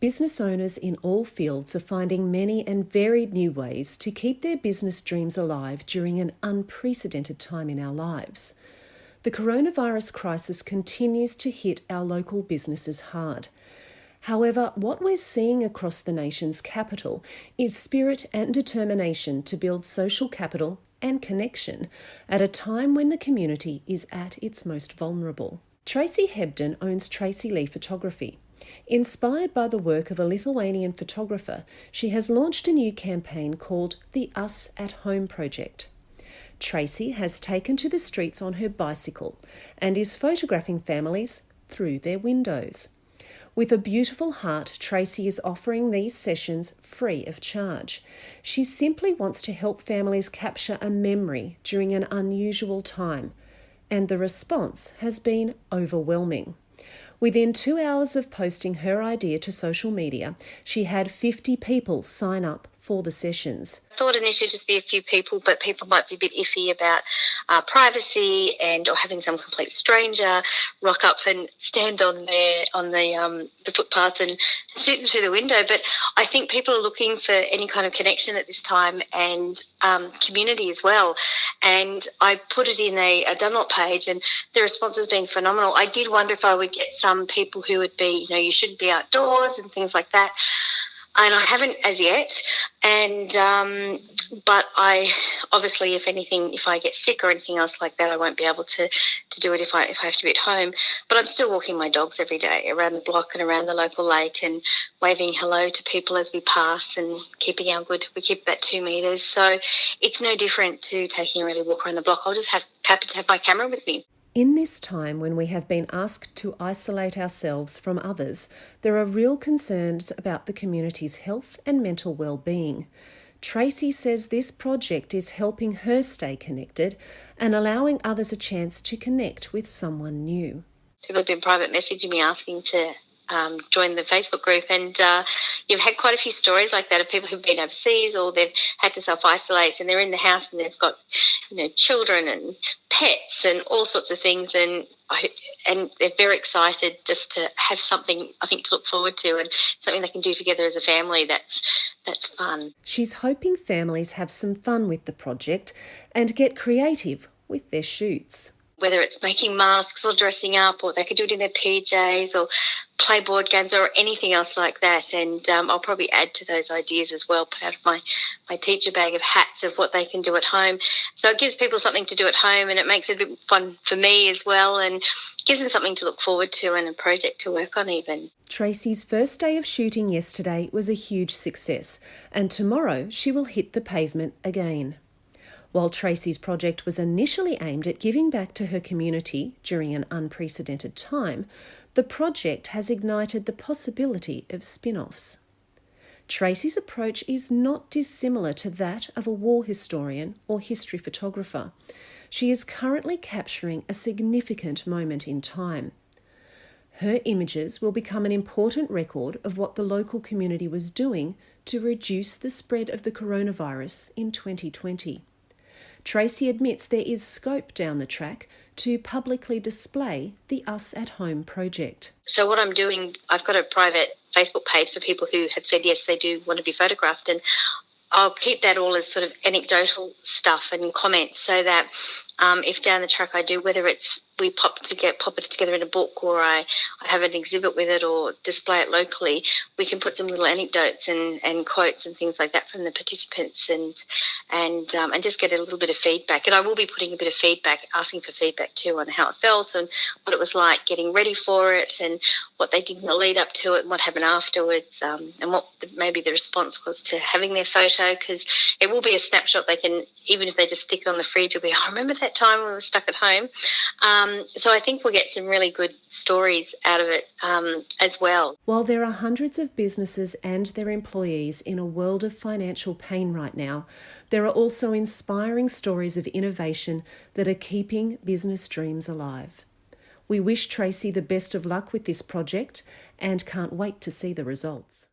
Business owners in all fields are finding many and varied new ways to keep their business dreams alive during an unprecedented time in our lives. The coronavirus crisis continues to hit our local businesses hard. However, what we're seeing across the nation's capital is spirit and determination to build social capital and connection at a time when the community is at its most vulnerable. Tracy Hebden owns Tracy Lee Photography. Inspired by the work of a Lithuanian photographer, she has launched a new campaign called the Us at Home Project. Tracy has taken to the streets on her bicycle and is photographing families through their windows. With a beautiful heart, Tracy is offering these sessions free of charge. She simply wants to help families capture a memory during an unusual time, and the response has been overwhelming. Within 2 hours of posting her idea to social media, she had 50 people sign up for the sessions. I thought initially just be a few people, but people might be a bit iffy about privacy or having some complete stranger rock up and stand on the footpath and shoot them through the window. But I think people are looking for any kind of connection at this time and community as well. And I put it in a Dunlop page, and the response has been phenomenal. I did wonder if I would get some people who would be, you shouldn't be outdoors and things like that. And I haven't as yet. But I obviously, if I get sick or anything else like that, I won't be able to do it if I have to be at home. But I'm still walking my dogs every day around the block and around the local lake and waving hello to people as we pass and keeping we keep about 2 meters. So it's no different to taking a early walk around the block. I'll just happen to have my camera with me. In this time when we have been asked to isolate ourselves from others, there are real concerns about the community's health and mental well-being. Tracy says this project is helping her stay connected and allowing others a chance to connect with someone new. People have been private messaging me asking to join the Facebook group, and you've had quite a few stories like that of people who've been overseas or they've had to self-isolate and they're in the house and they've got children and pets and all sorts of things, and they're very excited just to have something, I think, to look forward to and something they can do together as a family that's fun. She's hoping families have some fun with the project and get creative with their shoots. Whether it's making masks or dressing up, or they could do it in their PJs or play board games or anything else like that. And I'll probably add to those ideas as well, put out of my teacher bag of hats of what they can do at home. So it gives people something to do at home, and it makes it a bit fun for me as well, and gives them something to look forward to and a project to work on even. Tracy's first day of shooting yesterday was a huge success, and tomorrow she will hit the pavement again. While Tracy's project was initially aimed at giving back to her community during an unprecedented time, the project has ignited the possibility of spin-offs. Tracy's approach is not dissimilar to that of a war historian or history photographer. She is currently capturing a significant moment in time. Her images will become an important record of what the local community was doing to reduce the spread of the coronavirus in 2020. Tracy admits there is scope down the track to publicly display the Us at Home project. So what I'm doing, I've got a private Facebook page for people who have said yes, they do want to be photographed, and I'll keep that all as sort of anecdotal stuff and comments, so that if down the track I do, whether it's we pop it together in a book, or I have an exhibit with it or display it locally, we can put some little anecdotes and quotes and things like that from the participants and just get a little bit of feedback. And I will be putting a bit of feedback, asking for feedback too on how it felt and what it was like getting ready for it and what they did in the lead up to it and what happened afterwards, and what maybe the response was to having their photo, because it will be a snapshot. They can, even if they just stick it on the fridge, will be, I remember that time when we were stuck at home. So I think we'll get some really good stories out of it as well. While there are hundreds of businesses and their employees in a world of financial pain right now, there are also inspiring stories of innovation that are keeping business dreams alive. We wish Tracy the best of luck with this project and can't wait to see the results.